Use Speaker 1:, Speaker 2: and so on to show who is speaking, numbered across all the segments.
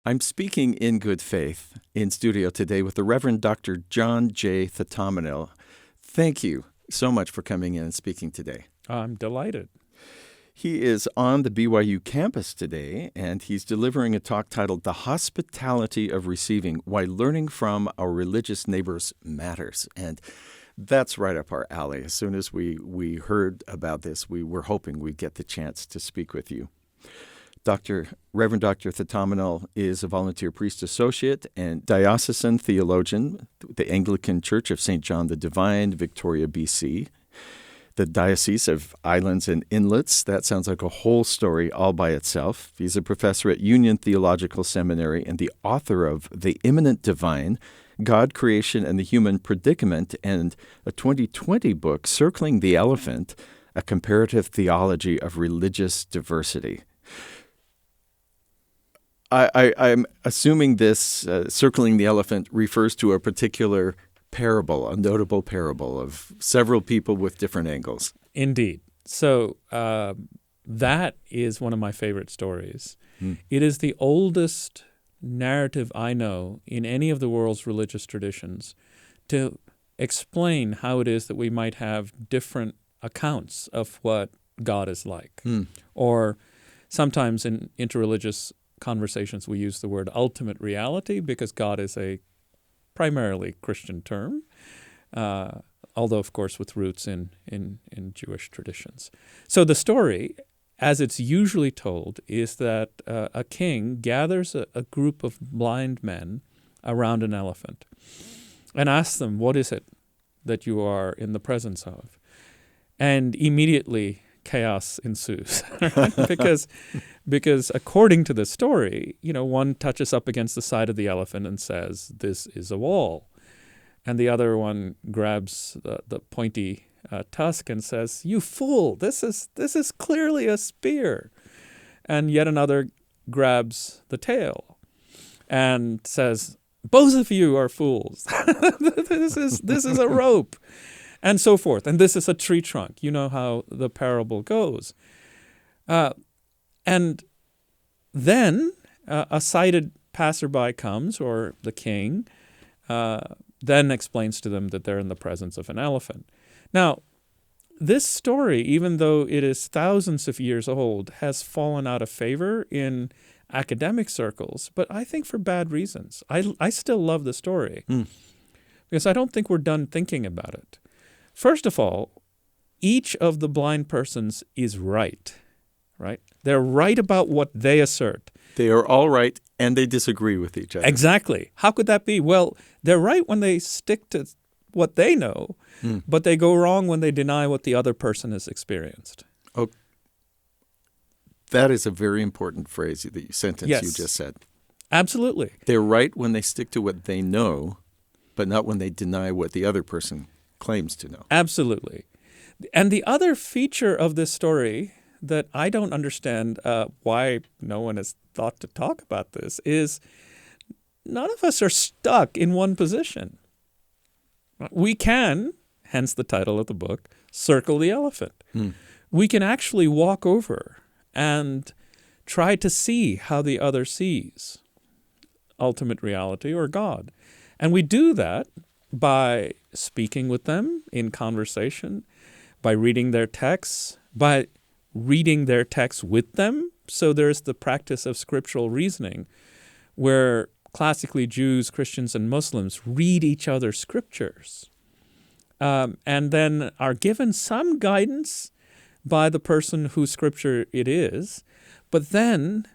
Speaker 1: I'm speaking in good faith in studio today with the Reverend Dr. John J. Thatamanil. Thank you so much for coming in and speaking today.
Speaker 2: I'm delighted.
Speaker 1: He is on the BYU campus today, and he's delivering a talk titled The Hospitality of Receiving, Why Learning from Our Religious Neighbors Matters. And that's right up our alley. As soon as we heard about this, we were hoping we'd get the chance to speak with you. Reverend Dr. Thatanamil is a volunteer priest associate and diocesan theologian, the Anglican Church of St. John the Divine, Victoria, BC, the Diocese of Islands and Inlets. That sounds like a whole story all by itself. He's a professor at Union Theological Seminary and the author of The Immanent Divine, God, Creation, and the Human Predicament, and a 2020 book, Circling the Elephant, A Comparative Theology of Religious Diversity. I'm assuming this circling the elephant refers to a particular parable, a notable parable of several people with different angles.
Speaker 2: Indeed. So that is one of my favorite stories. It is the oldest narrative I know in any of the world's religious traditions to explain how it is that we might have different accounts of what God is like. Or sometimes in interreligious conversations, we use the word ultimate reality because God is a primarily Christian term, although, of course, with roots in Jewish traditions. So the story, as it's usually told, is that a king gathers a group of blind men around an elephant and asks them, what is it that you are in the presence of? And immediately chaos ensues, right? Because according to the story, one touches up against the side of the elephant and says, this is a wall. And the other one grabs the pointy tusk and says, you fool, this is clearly a spear. And yet another grabs the tail and says, both of you are fools. This is a rope. And so forth. And this is a tree trunk. You know how the parable goes. And then a sighted passerby comes, or the king, then explains to them that they're in the presence of an elephant. Now, this story, even though it is thousands of years old, has fallen out of favor in academic circles, but I think for bad reasons. I still love the story because I don't think we're done thinking about it. First of all, each of the blind persons is right? They're right about what they assert.
Speaker 1: They are all right, and they disagree with each other.
Speaker 2: Exactly. How could that be? Well, they're right when they stick to what they know, but they go wrong when they deny what the other person has experienced.
Speaker 1: Oh, that is a very important sentence
Speaker 2: Yes.
Speaker 1: you just said.
Speaker 2: Absolutely.
Speaker 1: They're right when they stick to what they know, but not when they deny what the other person claims to know.
Speaker 2: Absolutely. And the other feature of this story that I don't understand why no one has thought to talk about this is none of us are stuck in one position. We can, hence the title of the book, circle the elephant. We can actually walk over and try to see how the other sees ultimate reality or God. And we do that by speaking with them in conversation, by reading their texts, by reading their texts with them. So there's the practice of scriptural reasoning, where classically Jews, Christians, and Muslims read each other's scriptures and then are given some guidance by the person whose scripture it is, but then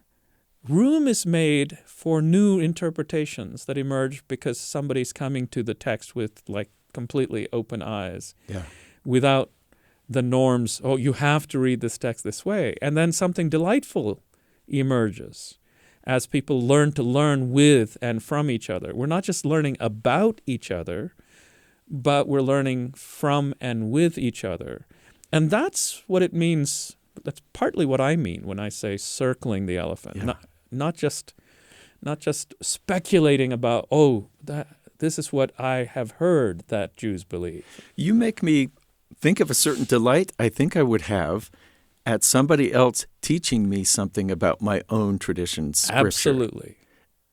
Speaker 2: room is made for new interpretations that emerge because somebody's coming to the text with completely open eyes, without the norms, you have to read this text this way. And then something delightful emerges as people learn to learn with and from each other. We're not just learning about each other, but we're learning from and with each other. And that's what it means. That's partly what I mean when I say circling the elephant.
Speaker 1: Yeah.
Speaker 2: Not just speculating about, this is what I have heard that Jews believe.
Speaker 1: You make me think of a certain delight I think I would have at somebody else teaching me something about my own tradition's scripture.
Speaker 2: Absolutely.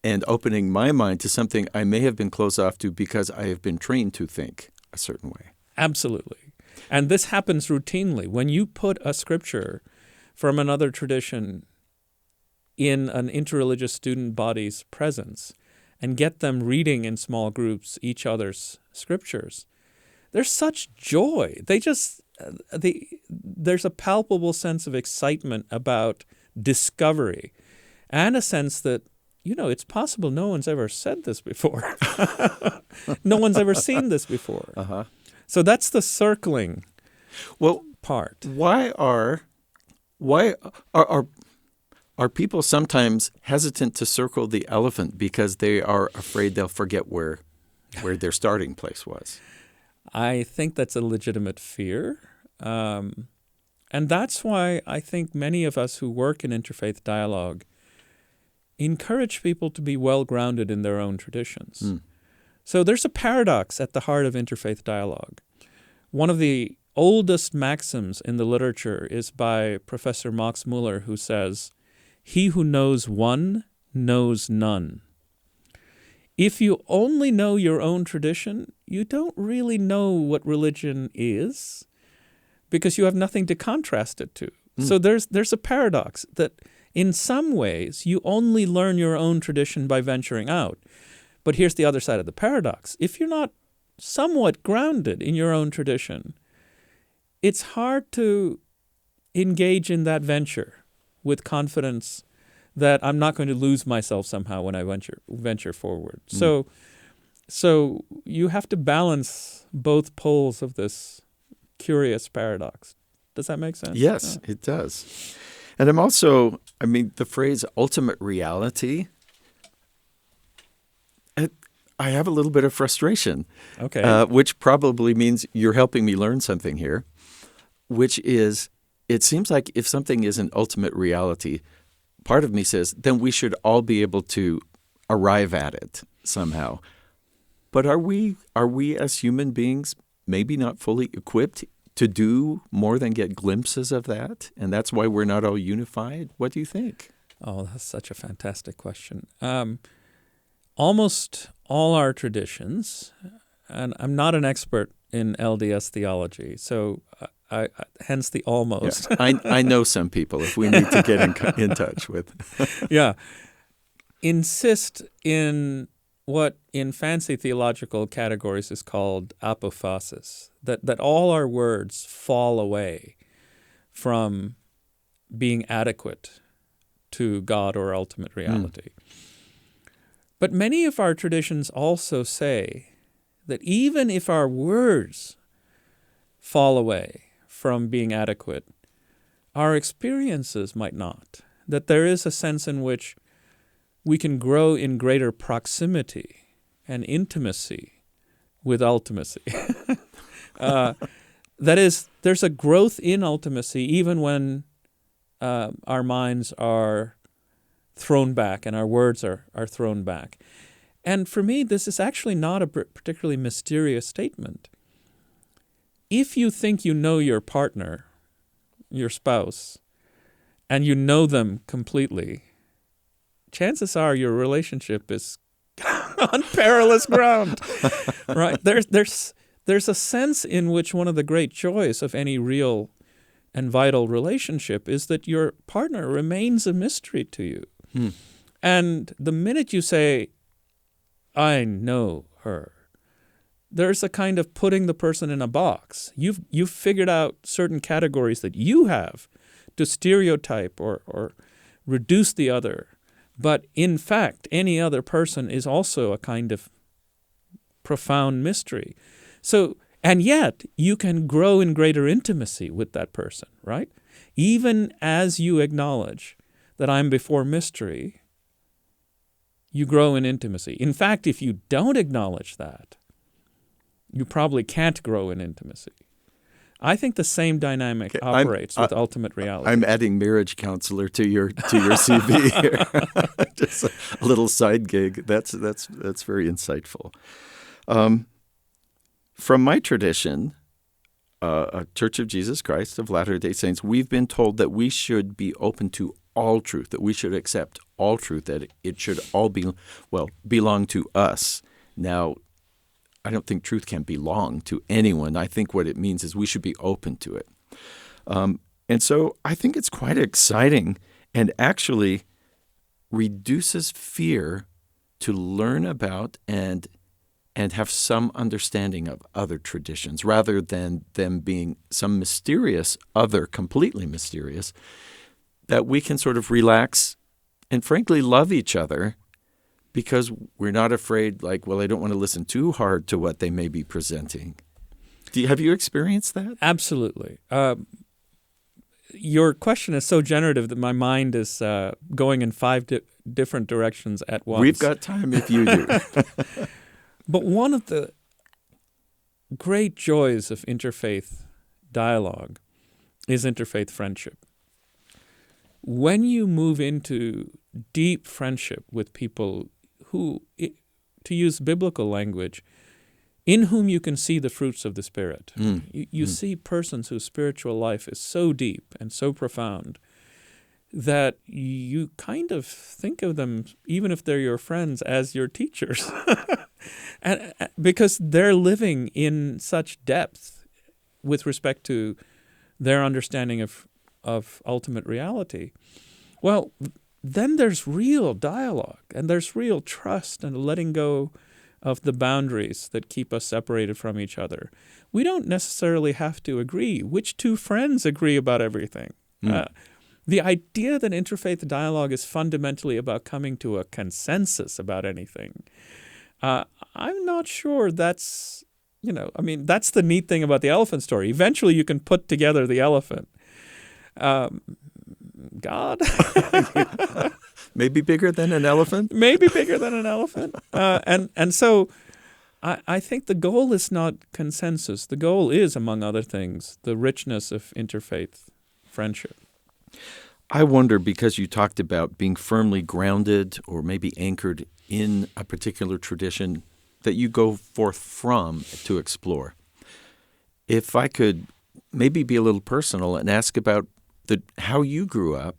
Speaker 1: and opening my mind to something I may have been closed off to because I have been trained to think a certain way.
Speaker 2: Absolutely. And this happens routinely. When you put a scripture from another tradition in an interreligious student body's presence and get them reading in small groups each other's scriptures, there's such joy. There's a palpable sense of excitement about discovery and a sense that, it's possible no one's ever said this before. No one's ever seen this before.
Speaker 1: Uh-huh.
Speaker 2: So that's the circling part.
Speaker 1: Why are people sometimes hesitant to circle the elephant because they are afraid they'll forget where their starting place was?
Speaker 2: I think that's a legitimate fear. And that's why I think many of us who work in interfaith dialogue encourage people to be well-grounded in their own traditions. Mm. So there's a paradox at the heart of interfaith dialogue. One of the oldest maxims in the literature is by Professor Max Muller, who says, "He who knows one knows none." If you only know your own tradition, you don't really know what religion is because you have nothing to contrast it to. So there's a paradox that in some ways you only learn your own tradition by venturing out. But here's the other side of the paradox. If you're not somewhat grounded in your own tradition, it's hard to engage in that venture with confidence that I'm not going to lose myself somehow when I venture forward. So you have to balance both poles of this curious paradox. Does that make sense?
Speaker 1: Yes, it does. And the phrase ultimate reality, I have a little bit of frustration.
Speaker 2: Okay.
Speaker 1: Which probably means you're helping me learn something here, which is, it seems like if something is an ultimate reality, part of me says, then we should all be able to arrive at it somehow. But are we as human beings maybe not fully equipped to do more than get glimpses of that? And that's why we're not all unified? What do you think?
Speaker 2: Oh, that's such a fantastic question. Almost all our traditions, and I'm not an expert in LDS theology, so hence the almost.
Speaker 1: Yeah, I know some people if we need to get in touch with.
Speaker 2: Yeah. Insist in what in fancy theological categories is called apophasis, that all our words fall away from being adequate to God or ultimate reality. But many of our traditions also say that even if our words fall away from being adequate, our experiences might not. That there is a sense in which we can grow in greater proximity and intimacy with ultimacy. That is, there's a growth in ultimacy even when our minds are thrown back and our words are thrown back. And for me, this is actually not a particularly mysterious statement. If you think you know your partner, your spouse, and you know them completely, chances are your relationship is on perilous ground, right? There's a sense in which one of the great joys of any real and vital relationship is that your partner remains a mystery to you. And the minute you say, I know her, there's a kind of putting the person in a box. You've figured out certain categories that you have to stereotype or reduce the other. But in fact, any other person is also a kind of profound mystery. So, and yet you can grow in greater intimacy with that person, right? Even as you acknowledge that I'm before mystery, you grow in intimacy. In fact, if you don't acknowledge that, you probably can't grow in intimacy. I think the same dynamic operates with ultimate reality.
Speaker 1: I'm adding marriage counselor to your CV here. Just a little side gig. That's very insightful. From my tradition, a Church of Jesus Christ of Latter-day Saints, we've been told that we should be open to all truth, that we should accept all truth, that it should all belong to us. Now, I don't think truth can belong to anyone. I think what it means is we should be open to it. And so I think it's quite exciting and actually reduces fear to learn about and have some understanding of other traditions rather than them being some mysterious other, completely mysterious, that we can sort of relax and frankly love each other because we're not afraid, I don't want to listen too hard to what they may be presenting. Have you experienced that?
Speaker 2: Absolutely. Your question is so generative that my mind is going in five different directions at once.
Speaker 1: We've got time if you do.
Speaker 2: But one of the great joys of interfaith dialogue is interfaith friendship. When you move into deep friendship with people who, to use biblical language, in whom you can see the fruits of the Spirit. You see persons whose spiritual life is so deep and so profound that you kind of think of them, even if they're your friends, as your teachers. And because they're living in such depth with respect to their understanding of ultimate reality. Well, then there's real dialogue and there's real trust and letting go of the boundaries that keep us separated from each other. We don't necessarily have to agree. Which two friends agree about everything? The idea that interfaith dialogue is fundamentally about coming to a consensus about anything, I'm not sure that's, that's the neat thing about the elephant story. Eventually you can put together the elephant. God?
Speaker 1: Maybe bigger than an elephant?
Speaker 2: Maybe bigger than an elephant. And so I think the goal is not consensus. The goal is, among other things, the richness of interfaith friendship.
Speaker 1: I wonder, because you talked about being firmly grounded or maybe anchored in a particular tradition that you go forth from to explore. If I could maybe be a little personal and ask about how you grew up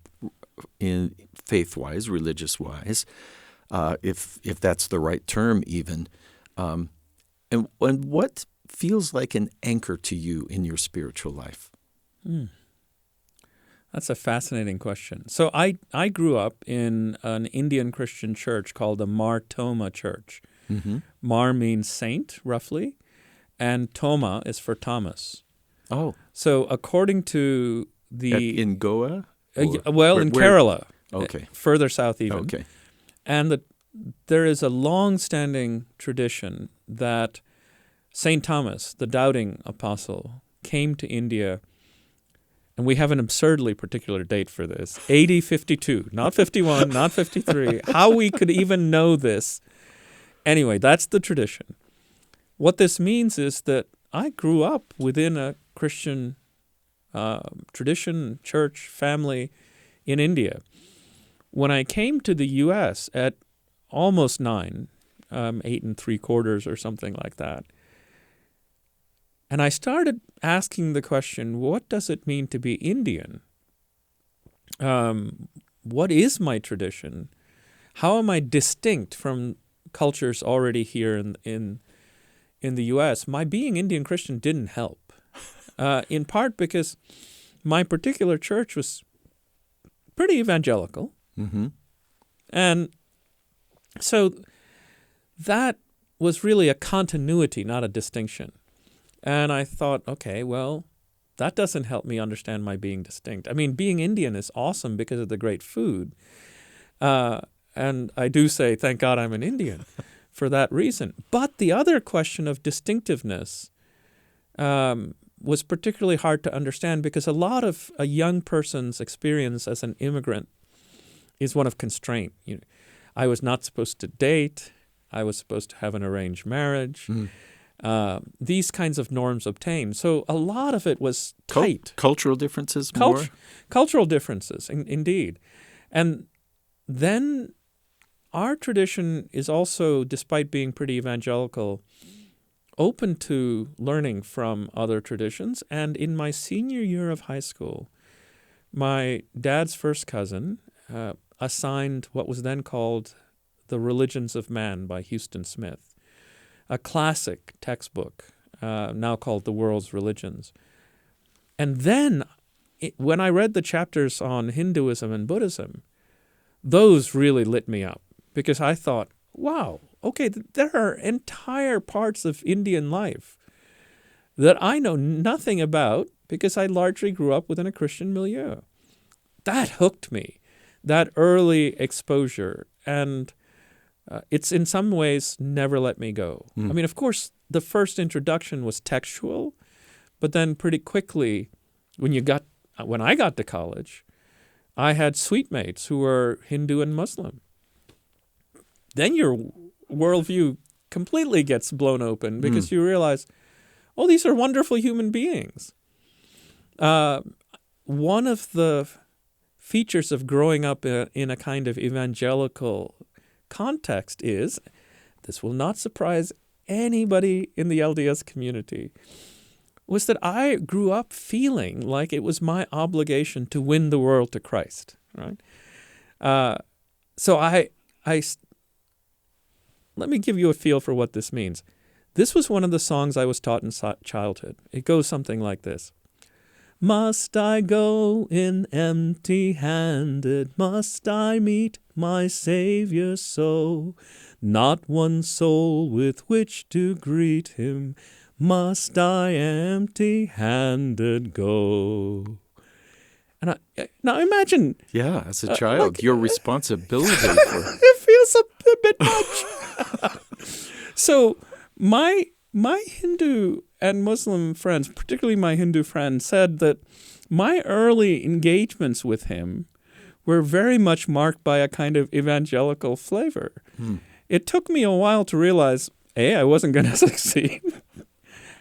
Speaker 1: in faith-wise, religious-wise, if that's the right term even, and what feels like an anchor to you in your spiritual life?
Speaker 2: That's a fascinating question. So I grew up in an Indian Christian church called the Mar Thoma Church. Mm-hmm. Mar means saint, roughly, and Thoma is for Thomas.
Speaker 1: Oh.
Speaker 2: So according to
Speaker 1: in Goa?
Speaker 2: In Kerala.
Speaker 1: Okay.
Speaker 2: Further south even.
Speaker 1: Okay.
Speaker 2: And there is a long-standing tradition that St. Thomas, the doubting apostle, came to India, and we have an absurdly particular date for this, AD 52, not 51, not 53. How we could even know this. Anyway, that's the tradition. What this means is that I grew up within a Christian tradition, church, family in India. When I came to the U.S. at almost 9, 8 3/4 or something like that, and I started asking the question, what does it mean to be Indian? What is my tradition? How am I distinct from cultures already here in the U.S.? My being Indian Christian didn't help, in part because my particular church was pretty evangelical. Mm-hmm. And so that was really a continuity, not a distinction. And I thought, okay, well, that doesn't help me understand my being distinct. I mean, being Indian is awesome because of the great food. And I do say, thank God I'm an Indian for that reason. But the other question of distinctiveness was particularly hard to understand because a lot of a young person's experience as an immigrant is one of constraint. I was not supposed to date. I was supposed to have an arranged marriage. These kinds of norms obtained. So a lot of it was tight.
Speaker 1: Cultural differences more?
Speaker 2: Cultural differences, indeed. And then our tradition is also, despite being pretty evangelical, open to learning from other traditions. And in my senior year of high school, my dad's first cousin assigned what was then called The Religions of Man by Houston Smith, a classic textbook, now called The World's Religions. And then when I read the chapters on Hinduism and Buddhism, those really lit me up, because I thought, wow, okay, there are entire parts of Indian life that I know nothing about because I largely grew up within a Christian milieu. That hooked me, that early exposure, and it's in some ways never let me go. I mean, of course, the first introduction was textual, but then pretty quickly, when I got to college, I had suite mates who were Hindu and Muslim. Then your worldview completely gets blown open because you realize, oh, these are wonderful human beings. One of the features of growing up in a kind of evangelical context is, this will not surprise anybody in the LDS community, was that I grew up feeling like it was my obligation to win the world to Christ, right? So let me give you a feel for what this means. This was one of the songs I was taught in childhood. It goes something like this. Must I go in empty-handed? Must I meet my Savior so? Not one soul with which to greet him. Must I empty-handed go? And now imagine...
Speaker 1: Yeah, as a child, your responsibility for...
Speaker 2: It feels a bit much. So my Hindu and Muslim friends, particularly my Hindu friend, said that my early engagements with him were very much marked by a kind of evangelical flavor. It took me a while to realize, A, I wasn't going to succeed,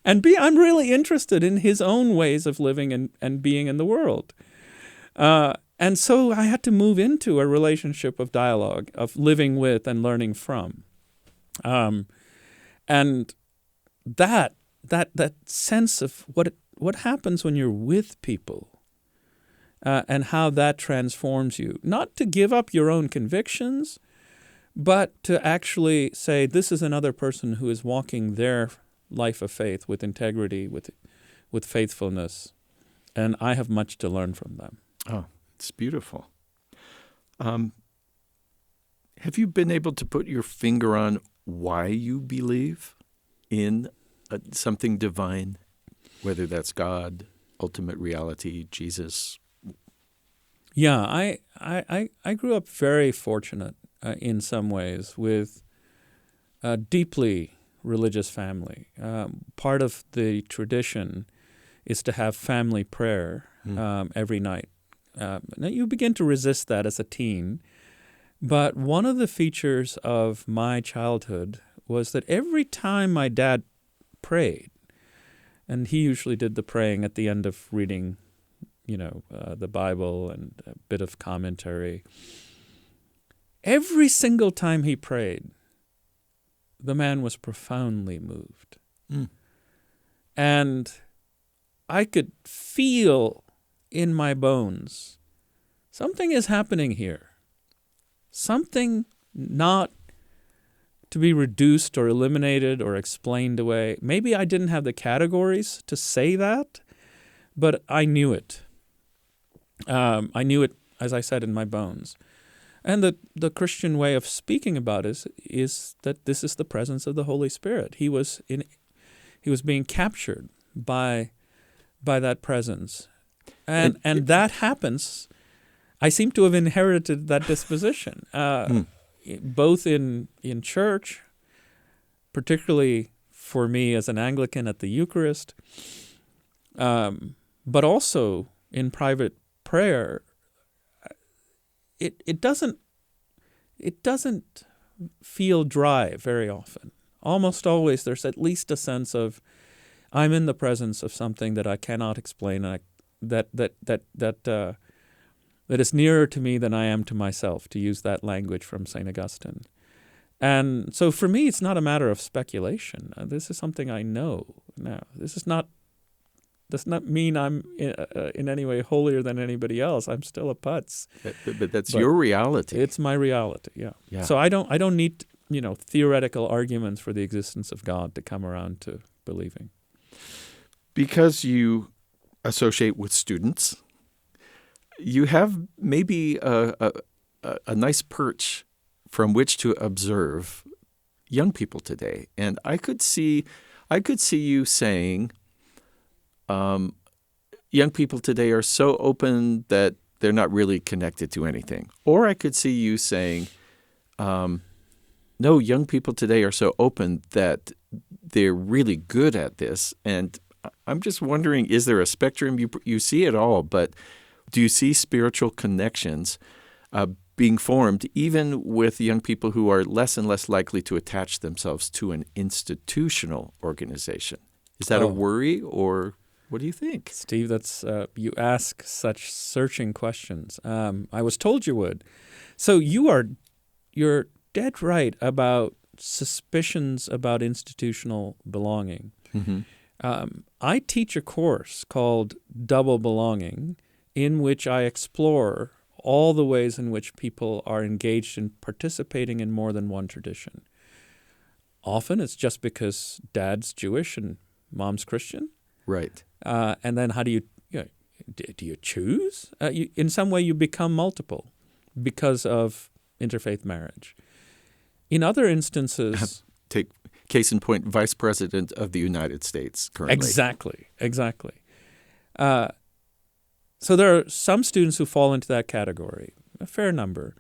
Speaker 2: and B, I'm really interested in his own ways of living and being in the world. And so I had to move into a relationship of dialogue, of living with and learning from. And that sense of what happens when you're with people, and how that transforms you, not to give up your own convictions, but to actually say, this is another person who is walking their life of faith with integrity, with faithfulness, and I have much to learn from them.
Speaker 1: Oh, it's beautiful. Have you been able to put your finger on why you believe in something divine, whether that's God, ultimate reality, Jesus?
Speaker 2: Yeah, I grew up very fortunate in some ways with a deeply religious family. Part of the tradition is to have family prayer every night. Now you begin to resist that as a teen, but one of the features of my childhood was that every time my dad prayed, and he usually did the praying at the end of reading, the Bible and a bit of commentary, every single time he prayed, the man was profoundly moved. And I could feel in my bones, something is happening here. Something not to be reduced or eliminated or explained away. Maybe I didn't have the categories to say that, but I knew it. I knew it, as I said, in my bones. And the Christian way of speaking about it is that this is the presence of the Holy Spirit. He was being captured by that presence. And that happens. I seem to have inherited that disposition, both in church, particularly for me as an Anglican at the Eucharist, but also in private prayer. It doesn't feel dry very often. Almost always there's at least a sense of, I'm in the presence of something that I cannot explain, and that is nearer to me than I am to myself, to use that language from St. Augustine. And so for me, it's not a matter of speculation. This is something I know now. This is not does not mean I'm in any way holier than anybody else. I'm still a putz.
Speaker 1: But that's your reality.
Speaker 2: It's my reality, yeah. So I don't need theoretical arguments for the existence of God to come around to believing.
Speaker 1: Because you associate with students, you have maybe a nice perch from which to observe young people today. And I could see you saying, young people today are so open that they're not really connected to anything. Or I could see you saying, no, young people today are so open that they're really good at this. And I'm just wondering, is there a spectrum? You see it all, but do you see spiritual connections being formed even with young people who are less and less likely to attach themselves to an institutional organization? Is that a worry, or what do you think?
Speaker 2: Steve, that's you ask such searching questions. I was told you would. So you're dead right about suspicions about institutional belonging.
Speaker 1: Mm-hmm.
Speaker 2: I teach a course called Double Belonging, in which I explore all the ways in which people are engaged in participating in more than one tradition. Often it's just because dad's Jewish and mom's Christian.
Speaker 1: Right.
Speaker 2: And then how do you choose? In some way you become multiple because of interfaith marriage. In other instances...
Speaker 1: Take case in point, Vice President of the United States currently.
Speaker 2: Exactly. So there are some students who fall into that category, a fair number.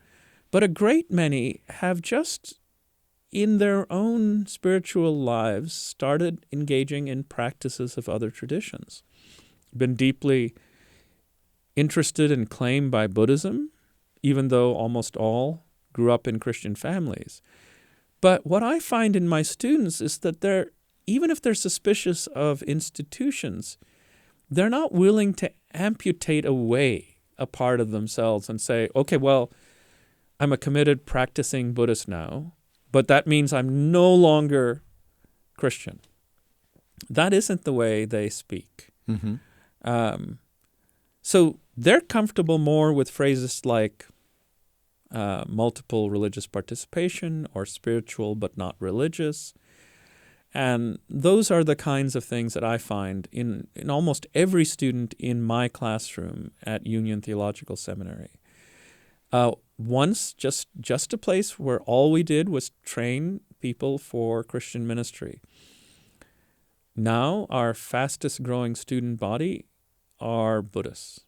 Speaker 2: But a great many have just, in their own spiritual lives, started engaging in practices of other traditions, been deeply interested and claimed by Buddhism, even though almost all grew up in Christian families. But what I find in my students is that even if they're suspicious of institutions, they're not willing to amputate away a part of themselves and say, okay, well, I'm a committed practicing Buddhist now, but that means I'm no longer Christian. That isn't the way they speak.
Speaker 1: Mm-hmm.
Speaker 2: So they're comfortable more with phrases like multiple religious participation or spiritual but not religious. And those are the kinds of things that I find in almost every student in my classroom at Union Theological Seminary. Once, just a place where all we did was train people for Christian ministry. Now, our fastest growing student body are Buddhists.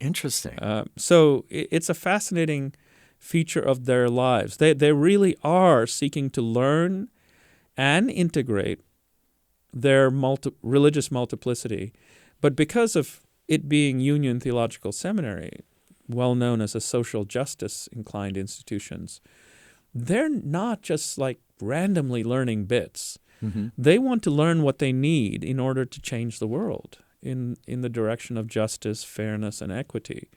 Speaker 1: Interesting.
Speaker 2: So it's a fascinating feature of their lives. They really are seeking to learn and integrate their religious multiplicity. But because of it being Union Theological Seminary, well known as a social justice inclined institutions, they're not just like randomly learning bits.
Speaker 1: Mm-hmm.
Speaker 2: They want to learn what they need in order to change the world in the direction of justice, fairness, and equity.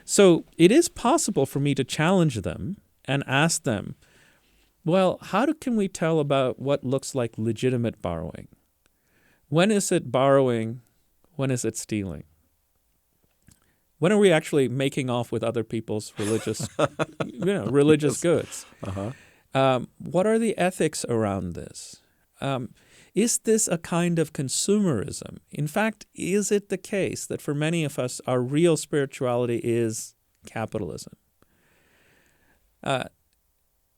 Speaker 2: So it is possible for me to challenge them and ask them, well, how can we tell about what looks like legitimate borrowing? When is it borrowing? When is it stealing? When are we actually making off with other people's religious goods?
Speaker 1: Uh-huh.
Speaker 2: What are the ethics around this? Is this a kind of consumerism? In fact, is it the case that for many of us, our real spirituality is capitalism?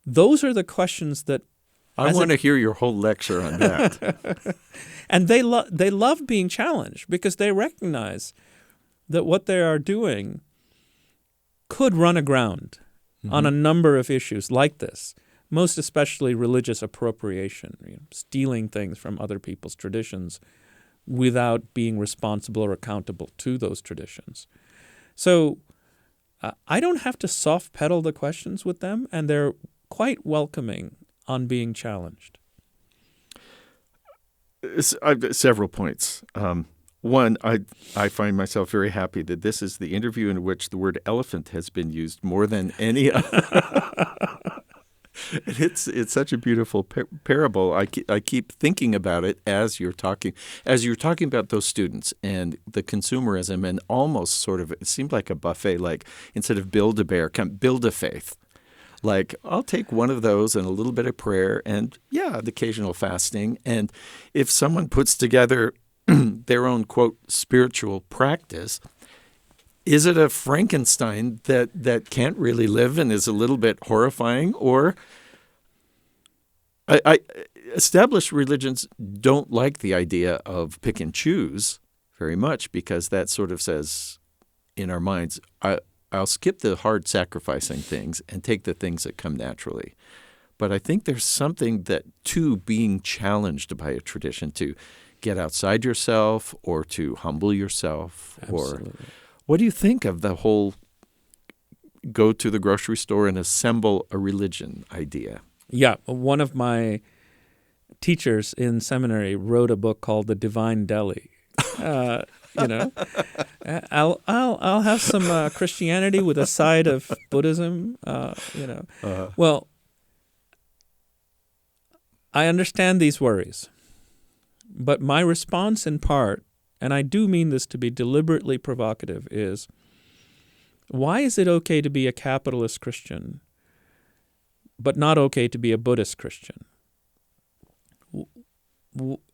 Speaker 2: Those are the questions that...
Speaker 1: I want to hear your whole lecture on that.
Speaker 2: And they love being challenged because they recognize that what they are doing could run aground on a number of issues like this, most especially religious appropriation, stealing things from other people's traditions without being responsible or accountable to those traditions. So I don't have to soft pedal the questions with them, and they're quite welcoming on being challenged.
Speaker 1: I've several points. One, I find myself very happy that this is the interview in which the word elephant has been used more than any other. It's such a beautiful parable. I keep thinking about it as you're talking about those students and the consumerism, and almost sort of it seemed like a buffet. Like instead of build a bear, come build a faith. Like I'll take one of those and a little bit of prayer, and the occasional fasting. And if someone puts together their own quote spiritual practice, is it a Frankenstein that can't really live and is a little bit horrifying? Or I established religions don't like the idea of pick and choose very much, because that sort of says in our minds, I'll skip the hard sacrificing things and take the things that come naturally. But I think there's something to being challenged by a tradition to get outside yourself or to humble yourself.
Speaker 2: Absolutely.
Speaker 1: Or what do you think of the whole go to the grocery store and assemble a religion idea?
Speaker 2: Yeah, one of my teachers in seminary wrote a book called The Divine Deli. I'll have some Christianity with a side of Buddhism. Well, I understand these worries, but my response in part, and I do mean this to be deliberately provocative, is why is it okay to be a capitalist Christian, but not okay to be a Buddhist Christian?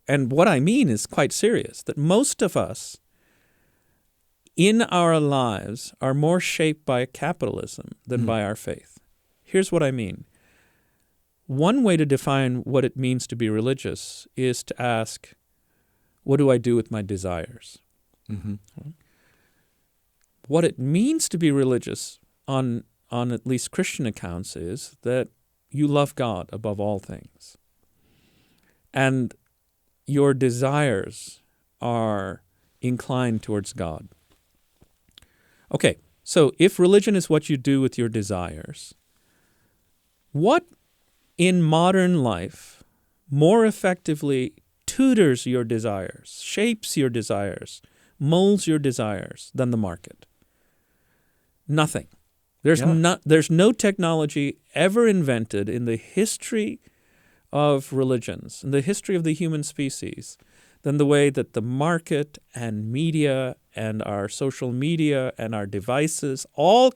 Speaker 2: And what I mean is quite serious, that most of us in our lives are more shaped by capitalism than by our faith. Here's what I mean. One way to define what it means to be religious is to ask, what do I do with my desires? Mm-hmm. What it means to be religious on at least Christian accounts is that you love God above all things. And your desires are inclined towards God. Okay, so if religion is what you do with your desires, what in modern life more effectively tutors your desires, shapes your desires, molds your desires than the market? Nothing. There's no technology ever invented in the history of religions, in the history of the human species, than the way that the market and media and our social media and our devices all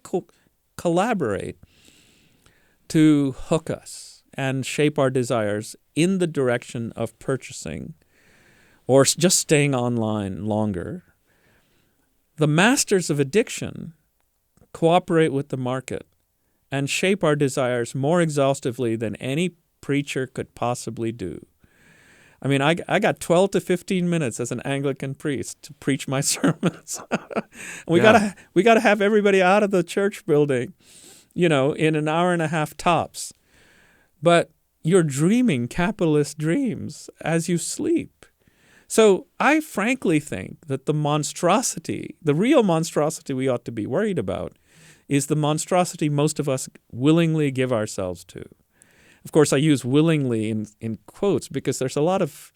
Speaker 2: collaborate to hook us and shape our desires in the direction of purchasing or just staying online longer. The masters of addiction cooperate with the market and shape our desires more exhaustively than any preacher could possibly do. I mean, I got 12 to 15 minutes as an Anglican priest to preach my sermons. We gotta have everybody out of the church building, in an hour and a half tops. But you're dreaming capitalist dreams as you sleep. So I frankly think that the real monstrosity we ought to be worried about is the monstrosity most of us willingly give ourselves to. Of course, I use willingly in quotes because there's a lot of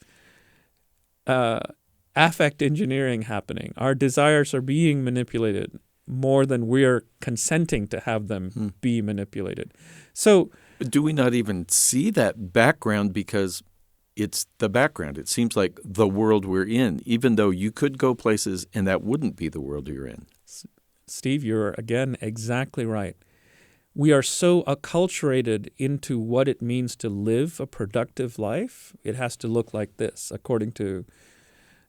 Speaker 2: affect engineering happening. Our desires are being manipulated more than we're consenting to have them be manipulated. So,
Speaker 1: do we not even see that background because it's the background? It seems like the world we're in, even though you could go places and that wouldn't be the world you're in.
Speaker 2: Steve, you're again exactly right. We are so acculturated into what it means to live a productive life. It has to look like this, according to,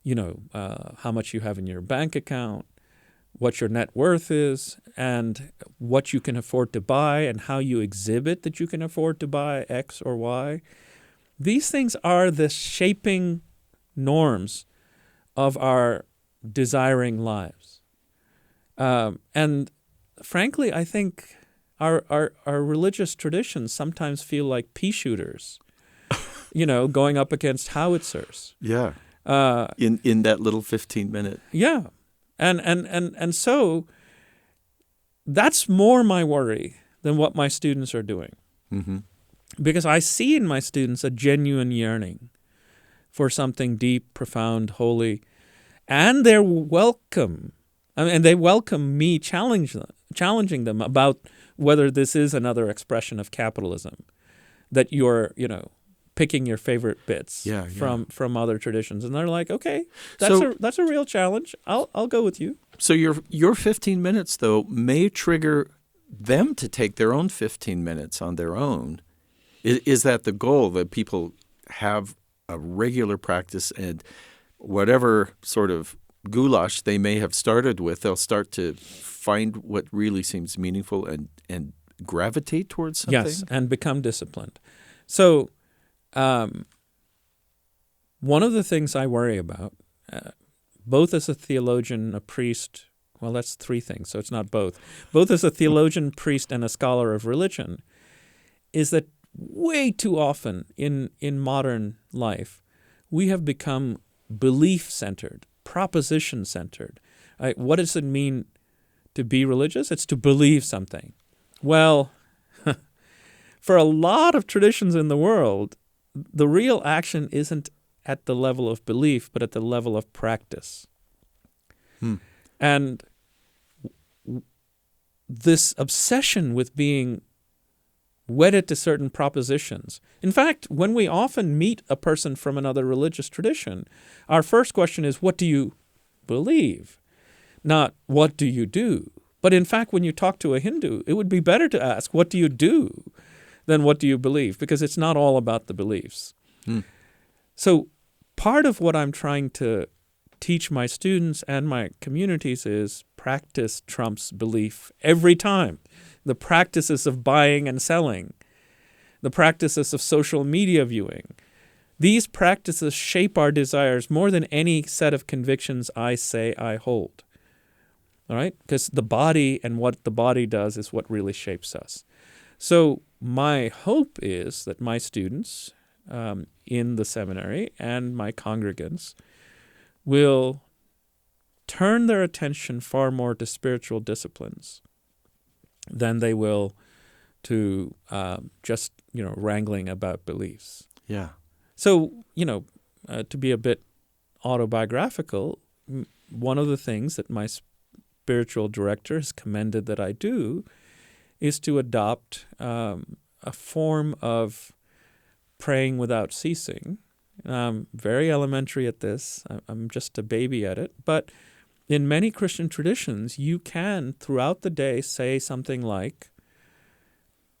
Speaker 2: how much you have in your bank account, what your net worth is, and what you can afford to buy, and how you exhibit that you can afford to buy X or Y. These things are the shaping norms of our desiring lives. And frankly, I think our religious traditions sometimes feel like pea shooters, going up against howitzers.
Speaker 1: Yeah. In that little 15-minute.
Speaker 2: Yeah. And so that's more my worry than what my students are doing. Mm-hmm. Because I see in my students a genuine yearning for something deep, profound, holy, and they're welcome. And they welcome me challenging them about whether this is another expression of capitalism. that you're, picking your favorite bits
Speaker 1: Yeah.
Speaker 2: from other traditions. And they're like, okay,
Speaker 1: So-
Speaker 2: that's a real challenge. I'll go with you.
Speaker 1: So your 15 minutes, though, may trigger them to take their own 15 minutes on their own. Is that the goal, that people have a regular practice, and whatever sort of goulash they may have started with, they'll start to find what really seems meaningful and gravitate towards something?
Speaker 2: Yes, and become disciplined. So one of the things I worry about, both as a theologian, a priest, well, that's three things, so it's not both. Both as a theologian, priest, and a scholar of religion, is that way too often in modern life, we have become belief-centered, proposition-centered. What does it mean to be religious? It's to believe something. Well, for a lot of traditions in the world, the real action isn't at the level of belief, but at the level of practice. And this obsession with being wedded to certain propositions. In fact, when we often meet a person from another religious tradition, our first question is, what do you believe? Not, what do you do? But in fact, when you talk to a Hindu, it would be better to ask, what do you do, than what do you believe? Because it's not all about the beliefs. So part of what I'm trying to teach my students and my communities is practice trumps belief every time. The practices of buying and selling, the practices of social media viewing, these practices shape our desires more than any set of convictions I say I hold. All right? Because the body and what the body does is what really shapes us. So my hope is that my students in the seminary and my congregants will turn their attention far more to spiritual disciplines than they will to just, wrangling about beliefs.
Speaker 1: Yeah.
Speaker 2: So, to be a bit autobiographical, one of the things that my spiritual director has commended that I do is to adopt a form of praying without ceasing. Very elementary at this. I'm just a baby at it. But in many Christian traditions, you can, throughout the day, say something like,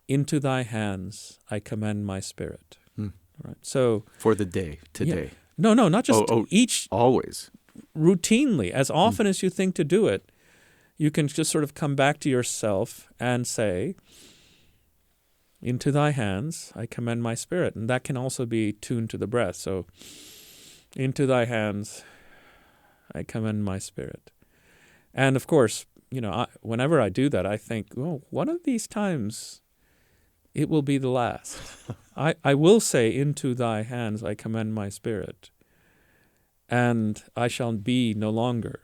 Speaker 2: into thy hands I commend my spirit. Right. So
Speaker 1: For the day, today.
Speaker 2: Yeah. No, not just each.
Speaker 1: Always.
Speaker 2: Routinely, as often as you think to do it, you can just sort of come back to yourself and say, into thy hands I commend my spirit. And that can also be tuned to the breath. So, into thy hands I commend my spirit. And of course, whenever I do that, I think, one of these times it will be the last. I will say, into thy hands I commend my spirit, and I shall be no longer.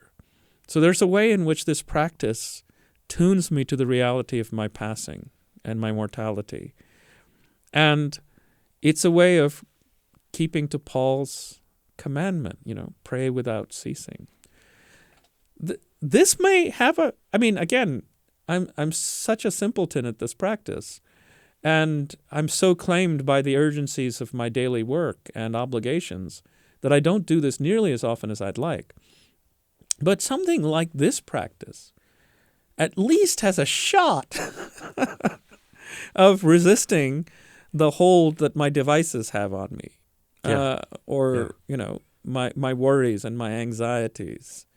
Speaker 2: So there's a way in which this practice tunes me to the reality of my passing and my mortality. And it's a way of keeping to Paul's commandment, pray without ceasing. This may have again, I'm such a simpleton at this practice, and I'm so claimed by the urgencies of my daily work and obligations that I don't do this nearly as often as I'd like. But something like this practice at least has a shot of resisting the hold that my devices have on me, my worries and my anxieties.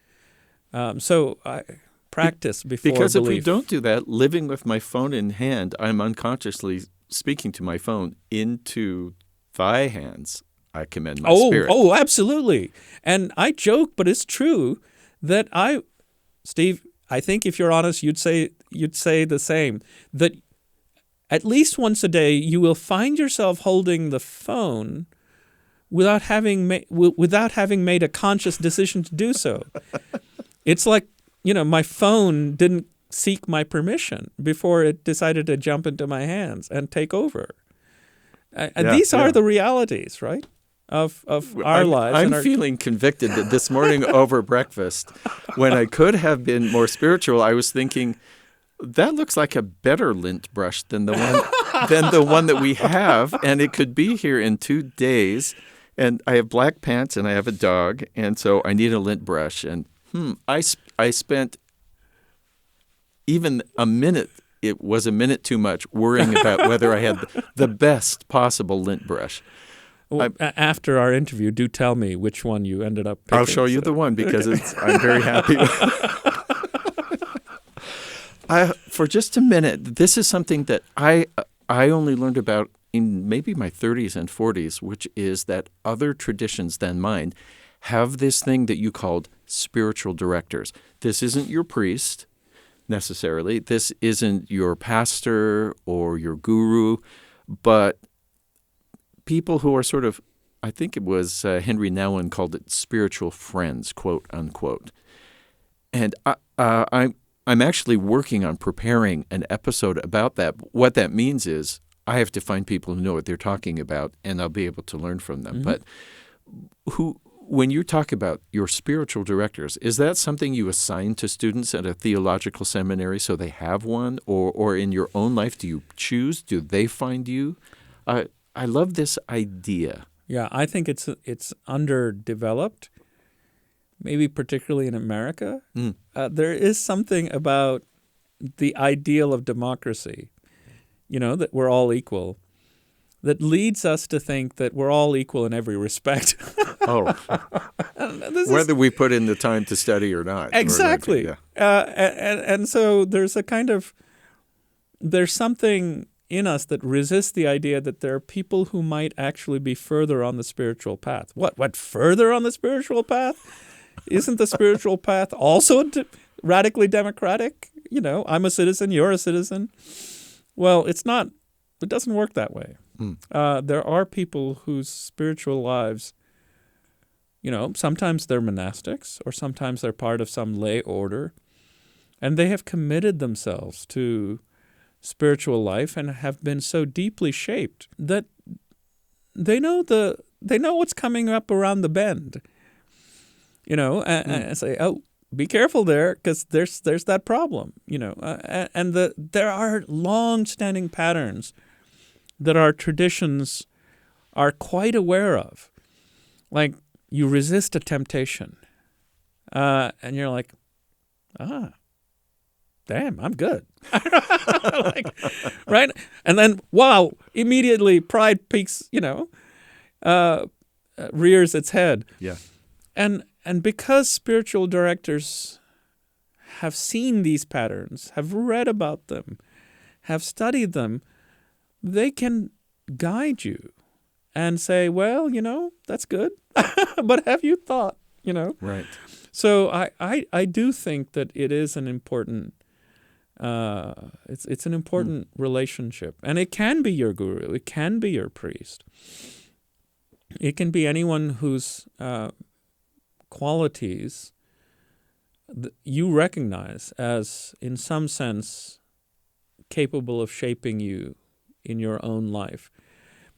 Speaker 2: So I practice before
Speaker 1: Because
Speaker 2: belief.
Speaker 1: if we don't do that, living with my phone in hand, I'm unconsciously speaking to my phone, into thy hands I commend my spirit.
Speaker 2: Oh, absolutely. And I joke, but it's true that Steve, I think if you're honest, you'd say the same, that at least once a day you will find yourself holding the phone without having made a conscious decision to do so. It's like, my phone didn't seek my permission before it decided to jump into my hands and take over. And these are the realities, right, of our lives.
Speaker 1: I'm feeling convicted that this morning over breakfast, when I could have been more spiritual, I was thinking, that looks like a better lint brush than the one than the one that we have, and it could be here in 2 days. And I have black pants, and I have a dog, and so I need a lint brush. And I spent even a minute. It was a minute too much worrying about whether I had the best possible lint brush.
Speaker 2: Well, after our interview, do tell me which one you ended up picking.
Speaker 1: I'll show you the one because I'm very happy. For just a minute, this is something that I only learned about in maybe my 30s and 40s, which is that other traditions than mine have this thing that you called spiritual directors. This isn't your priest necessarily. This isn't your pastor or your guru, but people who are sort of, I think it was Henry Nouwen called it spiritual friends, quote unquote. And I'm actually working on preparing an episode about that. What that means is I have to find people who know what they're talking about, and I'll be able to learn from them. Mm-hmm. But when you talk about your spiritual directors, is that something you assign to students at a theological seminary so they have one? Or in your own life, do you choose? Do they find you? I love this idea.
Speaker 2: Yeah, I think it's underdeveloped, maybe particularly in America. There is something about the ideal of democracy, that we're all equal, that leads us to think that we're all equal in every respect.
Speaker 1: Whether we put in the time to study or not.
Speaker 2: Exactly. And so there's something in us that resists the idea that there are people who might actually be further on the spiritual path. What further on the spiritual path? Isn't the spiritual path also radically democratic? I'm a citizen, you're a citizen. Well, it's not. It doesn't work that way. There are people whose spiritual lives, sometimes they're monastics or sometimes they're part of some lay order, and they have committed themselves to spiritual life and have been so deeply shaped that they know what's coming up around the bend. And say, oh, be careful there because there's that problem. And there are long-standing patterns that our traditions are quite aware of. Like, you resist a temptation, and you're like, damn, I'm good. Right? And then, wow, immediately pride peaks, rears its head.
Speaker 1: Yeah.
Speaker 2: And because spiritual directors have seen these patterns, have read about them, have studied them, they can guide you and say, well, that's good, but have you thought,
Speaker 1: Right.
Speaker 2: So I do think that it is an important, it's an important relationship. And it can be your guru. It can be your priest. It can be anyone whose qualities you recognize as, in some sense, capable of shaping you in your own life.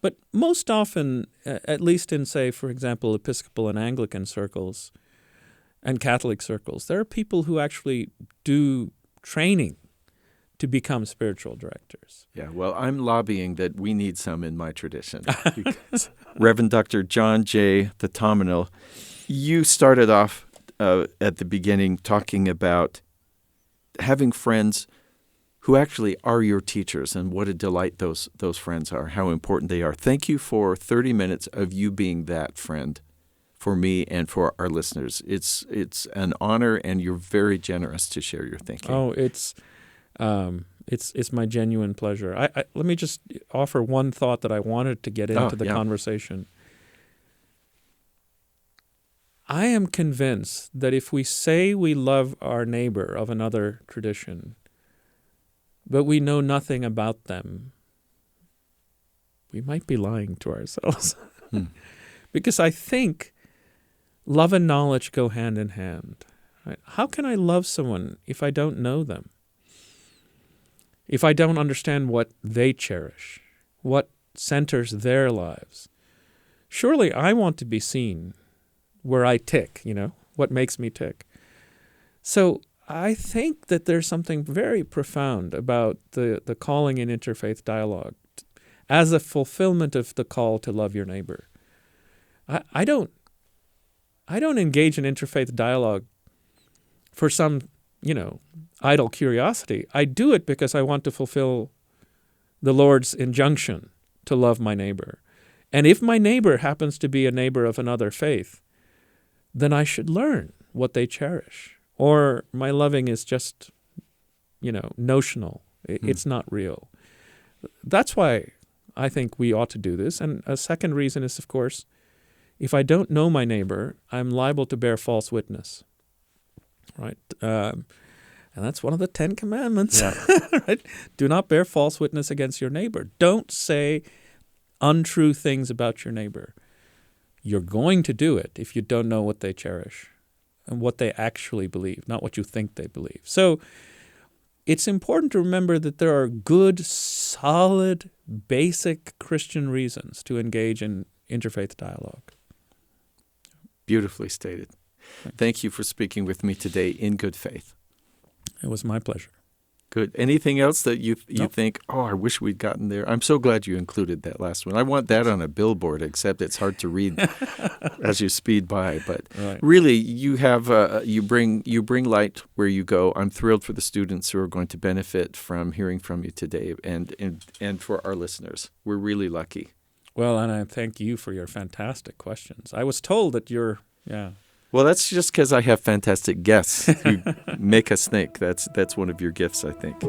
Speaker 2: But most often, at least in, say, for example, Episcopal and Anglican circles and Catholic circles, there are people who actually do training to become spiritual directors.
Speaker 1: Yeah, well, I'm lobbying that we need some in my tradition. Reverend Dr. John J, Thatanamil, you started off at the beginning talking about having friends who actually are your teachers and what a delight those friends are, how important they are. Thank you for 30 minutes of you being that friend for me and for our listeners. It's an honor, and you're very generous to share your thinking.
Speaker 2: Oh, it's my genuine pleasure. I let me just offer one thought that I wanted to get into the conversation. I am convinced that if we say we love our neighbor of another tradition, but we know nothing about them, we might be lying to ourselves. Because I think love and knowledge go hand in hand. Right? How can I love someone if I don't know them? If I don't understand what they cherish, what centers their lives? Surely I want to be seen where I tick, what makes me tick. So I think that there's something very profound about the calling in interfaith dialogue as a fulfillment of the call to love your neighbor. I don't engage in interfaith dialogue for some, idle curiosity. I do it because I want to fulfill the Lord's injunction to love my neighbor. And if my neighbor happens to be a neighbor of another faith, then I should learn what they cherish. Or my loving is just, notional. It's not real. That's why I think we ought to do this. And a second reason is, of course, if I don't know my neighbor, I'm liable to bear false witness, right? And that's one of the 10 Commandments, right? Do not bear false witness against your neighbor. Don't say untrue things about your neighbor. You're going to do it if you don't know what they cherish and what they actually believe, not what you think they believe. So it's important to remember that there are good, solid, basic Christian reasons to engage in interfaith dialogue.
Speaker 1: Beautifully stated. Thank you for speaking with me today in good faith.
Speaker 2: It was my pleasure.
Speaker 1: Good. Anything else that you think, I wish we'd gotten there? I'm so glad you included that last one. I want that on a billboard, except it's hard to read as you speed by. But really, you have you bring light where you go. I'm thrilled for the students who are going to benefit from hearing from you today, and for our listeners. We're really lucky.
Speaker 2: Well, and I thank you for your fantastic questions. I was told that
Speaker 1: Well, that's just because I have fantastic guests who make us think. That's one of your gifts, I think.